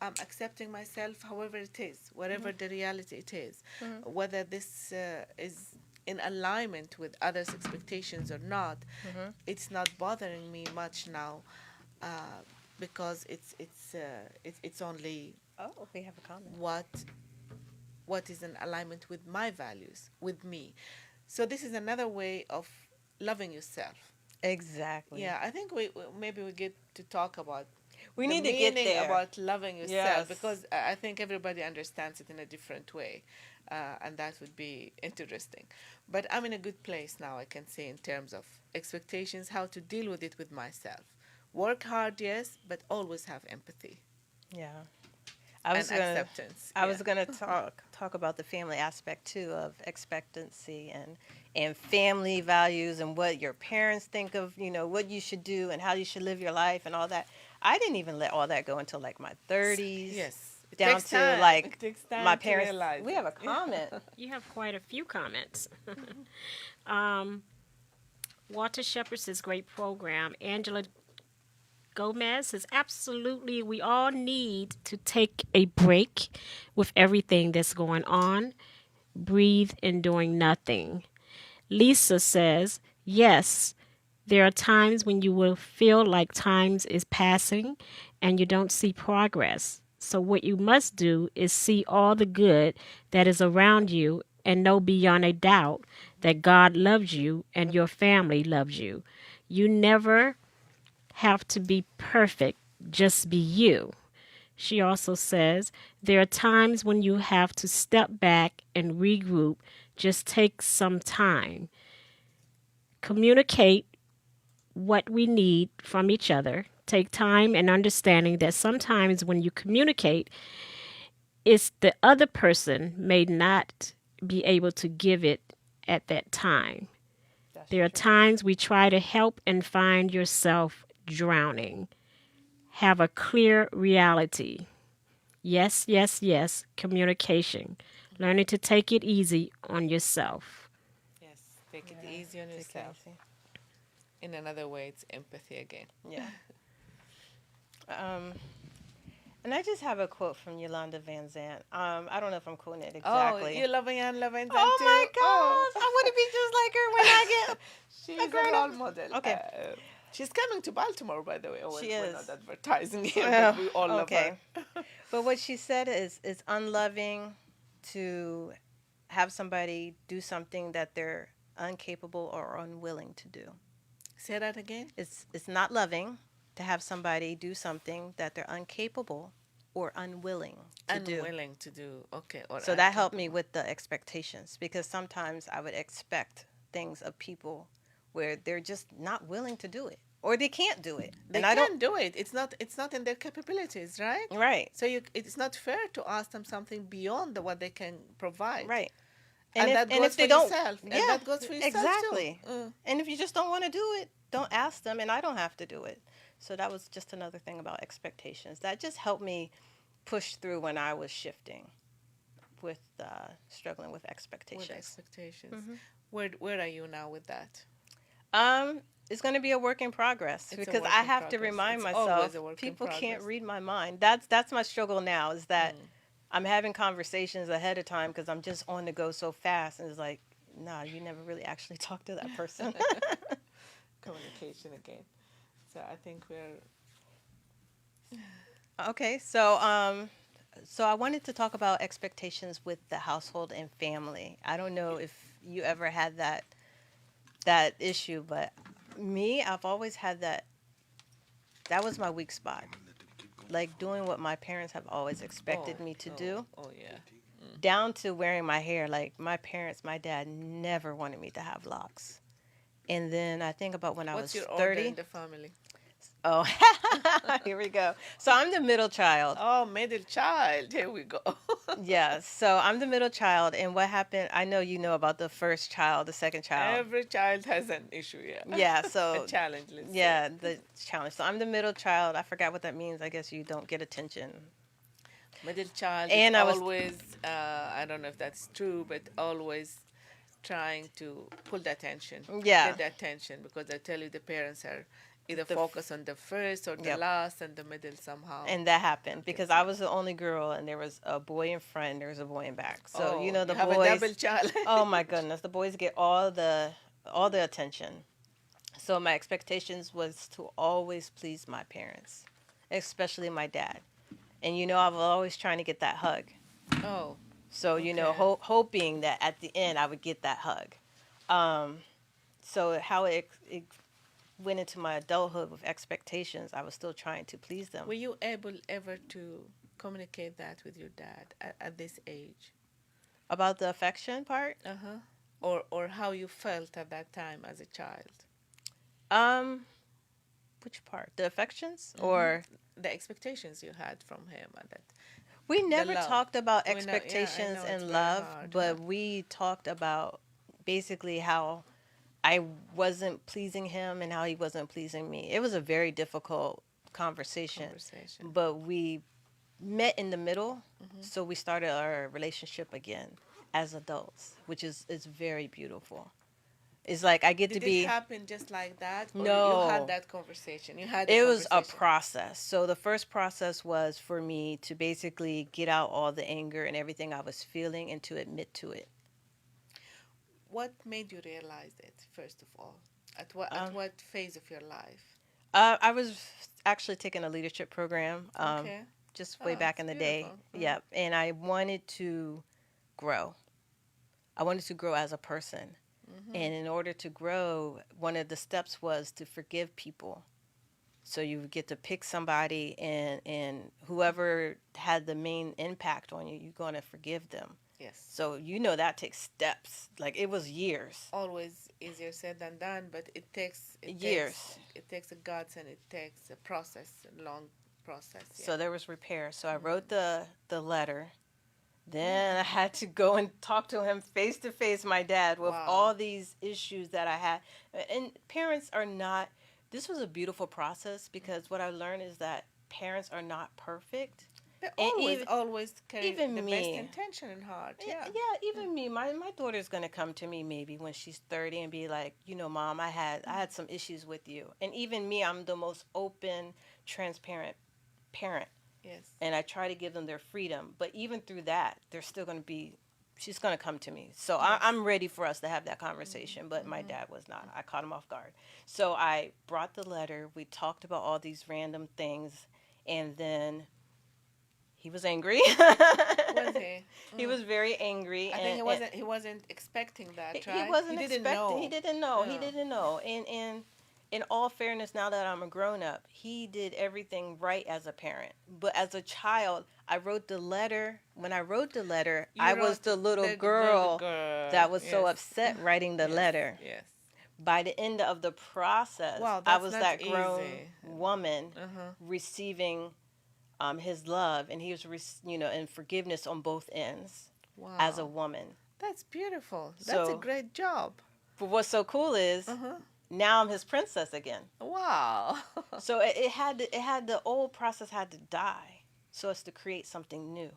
I'm accepting myself, however it is, whatever the reality it is, mhm, whether this is in alignment with others' expectations or not, mhm. it's not bothering me much now, uh, because it's only Oh, we have a comment. what what is in alignment with my values, with me. So this is another way of loving yourself. Exactly. Yeah, I think maybe we get to talk about We the need to get meaning there. about loving yourself, Yes. because I think everybody understands it in a different way, and that would be interesting. But I'm in a good place now, I can say, in terms of expectations, how to deal with it with myself. Work hard, yes, but always have empathy Yeah. I and was gonna acceptance. I Yeah. was gonna talk about the family aspect too of expectancy and family values and what your parents think of, what you should do and how you should live your life and all that. I didn't even let all that go until like my 30s, Yes, it down takes to time. It like takes my time to parents. realize We it. have a comment. You have quite a few comments. um, Walter Shepard says, great program. Angela Gomez says, absolutely, we all need to take a break with everything that's going on, breathe in doing nothing. Lisa says, yes, there are times when you will feel like time is passing and you don't see progress. So, what you must do is see all the good that is around you and know beyond a doubt that God loves you and your family loves you. You never have to be perfect, just be you. She also says, there are times when you have to step back and regroup. Just take some time. Communicate what we need from each other. Take time and understanding that sometimes when you communicate, it's the other person may not be able to give it at that time. That's There are true. times we try to help and find yourself drowning. Have a clear reality. Yes, yes, yes, communication. Learning to take it easy on yourself. Yes, take it Yeah, easy on take it yourself. easy. In another way, it's empathy again. Yeah. Um, and I just have a quote from Yolanda Van Zant. I don't know if I'm quoting it Oh, exactly. you love Anne Levinson Oh too? my Oh. gosh! I want to be just like her when I get She's a grown role up. model. Okay. She's coming to Baltimore, by the way. Oh, She we're is. not advertising here, Well, but we all love her. okay. But what she said is unloving to have somebody do something that they're incapable or unwilling to do. Say that again. It's not loving to have somebody do something that they're incapable or unwilling to do. Unwilling to do. Okay. Or So that helped me incapable. with the expectations because sometimes I would expect things of people where they're just not willing to do it or they can't do it. They And I can't do it. It's not in their capabilities, right? right, So it's not fair to ask them something beyond what they can provide. right. And that And goes if they for don't, yourself. And yeah, that goes for yourself exactly. too. And if you just don't want to do it, don't ask them, and I don't have to do it. So that was just another thing about expectations. That just helped me push through when I was shifting with struggling with With expectations. expectations. Mhm. Where are you now with that? It's going to be a work in progress It's a because work I in have to progress. remind It's always myself a work in people can't progress. read my mind. That's my struggle now is that Mm. I'm having conversations ahead of time because I'm just on the go so fast, and it's like, nah, you never really actually talk to that person. Communication again. So I think we're Okay, so I wanted to talk about expectations with the household and family. I don't know if you ever had that issue, but me, I've always had that. That was my weak spot. Like doing what my parents have always expected me to do, Oh yeah. down to wearing my hair. Like my dad never wanted me to have locks. And then I think about when I What's was your order 30. in the family? Oh, here we go. So I'm the middle child. Oh, middle child. Here we go. Yeah, so I'm the middle child, and what happened? I know you know about the first child, the second child. Every child has an issue, yeah. Yeah, A so challenge, let's say. yeah, the challenge. So I'm the middle child. I forgot what that means. I guess you don't get attention. Middle child And is I was always, I don't know if that's true, but always trying to pull the attention, Yeah. get the attention, because I tell you the parents are either The focused on the first or the Yep. last and the middle somehow. and that happened because I Yes. was the only girl, and there was a boy in front, and there was a boy in back. So Oh, you know the have boys. a double challenge. Oh my goodness, the boys get all the attention. So my expectations was to always please my parents, especially my dad. And you know I was always trying to get that hug. Oh, So you know Okay. hoping that at the end I would get that hug. So how it went into my adulthood with expectations, I was still trying to please them. were you able ever to communicate that with your dad at this age? About the affection part, Uh-huh. Or how you felt at that time as a child? which part? The affections Mm-hmm. or The expectations you had from him at that. we never love. talked about We know- yeah, I expectations know it's and very love, hard, but huh? we talked about basically how I wasn't pleasing him and how he wasn't pleasing me. It was a very difficult conversation, Conversation. but we met in the middle, Mm-hmm. so we started our relationship again as adults, which is very beautiful. It's like I get Did to be. it happen just like that? Or No. you had that conversation. You had the It was a conversation. process. So the first process was for me to basically get out all the anger and everything I was feeling and to admit to it. What made you realize it, first of all? At what phase of your life? I was actually taking a leadership program Okay. just way Oh, back in the it's day. beautiful. Yep. And I wanted to grow. I wanted to grow as a person. Mm-hmm. And in order to grow, one of the steps was to forgive people. So you get to pick somebody, and whoever had the main impact on you, you're going to forgive them. Yes. So you know that takes steps. Like it was years. Always easier said than done, but it takes Years. It takes a guts and it takes a process, a long process. Yeah. So there was repair. So I wrote the letter. Then I had to go and talk to him face to face, my dad, with Wow. all these issues that I had. And parents are not, this was a beautiful process because what I learned is that parents are not perfect. They and always carry even the me. best intention in heart. Yeah. Even me. My daughter's gonna come to me maybe when she's 30 and be like, you know, Mom, I had some issues with you. And even me, I'm the most open, transparent parent. Yes. And I try to give them their freedom. But even through that, they're still going to be, she's going to come to me. So I'm ready for us to have that conversation. But my dad was not. I caught him off guard. So I brought the letter. We talked about all these random things. And then he was angry. Was he? He was very angry. I think he wasn't expecting that, right? He wasn't didn't expecting. know. He didn't know. He Yeah. didn't know. And in all fairness, now that I'm a grown up, he did everything right as a parent. But as a child, I wrote the letter. When I wrote the letter, You I was wrote the little the girl that was so yes. upset writing the Yes, letter. Yes. By the end of the process, Wow, I that's was not that grown easy. woman Uh-huh. receiving his love, and he was, and forgiveness on both ends Wow. as a woman. That's beautiful. That's a So- great job. But what's so cool is Uh-huh. now I'm his princess again. Wow. So it had the old process had to die so as to create something new.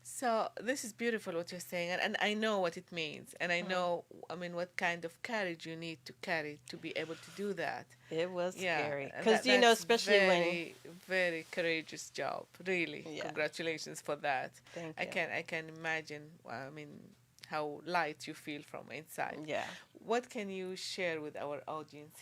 So this is beautiful what you're saying, and I know what it means, and I know, I mean, what kind of courage you need to carry to be able to do that. It was Yeah, scary and because that's especially very, very courageous job. Really, Yeah. congratulations for that. Thank I you. can imagine. I mean, how light you feel from inside. Yeah. What can you share with our audience